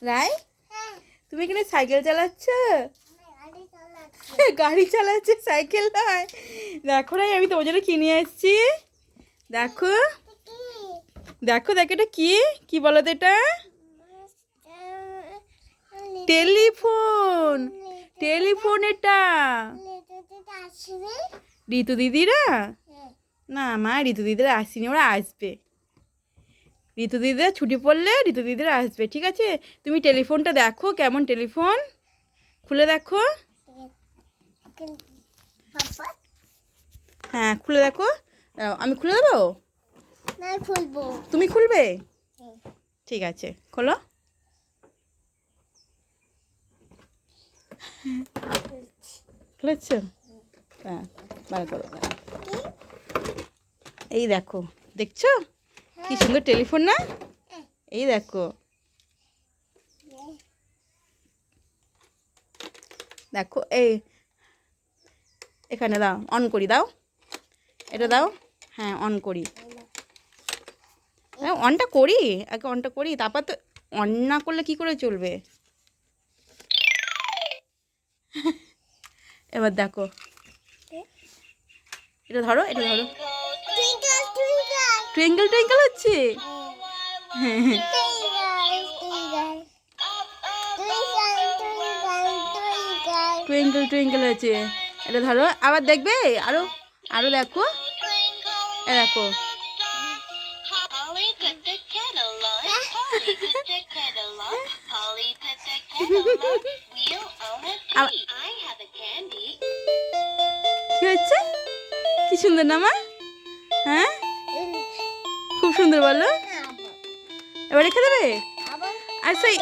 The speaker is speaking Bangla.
রাই, তুমি এখানে সাইকেল চালাচ্ছ? গাড়ি চালাচ্ছে, সাইকেল নয়। দেখো রাই, আমি তোমার জন্য কিনে এসেছি। দেখো দেখো দেখো, এটা কি কি বলো তো এটা? টেলিফোন। টেলিফোন এটা। ঋতু দিদিরা? না মা, ঋতু দিদিরা আসেনি, ওরা আসবে। ঋতু দিদিরা ছুটি পড়লে ঋতু দিদিরা আসবে, ঠিক আছে? তুমি টেলিফোনটা দেখো কেমন টেলিফোন, খুলে দেখো। হ্যাঁ খুলে দেখো। আমি খুলে দেবো? তুমি খুলবে? ঠিক আছে, খোলো। খুলেছ? হ্যাঁ, বার করো। এই দেখো, দেখছো কি সুন্দর টেলিফোন না? এই দেখো, দেখো এই এখানে দাও, অন করি, দাও এটা দাও। হ্যাঁ অন করি, হ্যাঁ অনটা করি, আগে অনটা করি, তারপর তো অন না করলে কি করে চলবে। এবার দেখো, এটা ধরো, এটা ধরো। টুইঙ্কেল টুইঙ্কেল হচ্ছে। হ্যাঁ হ্যাঁ, টুইঙ্কেল টুইঙ্কেল হচ্ছে। এটা ধরো, আবার দেখবে আরো, আরো দেখো, এ দেখো। কি হচ্ছে? কি সুন্দর না মা? হ্যাঁ খুব সুন্দর, বলো। এবার রেখে দেবে? আর সেই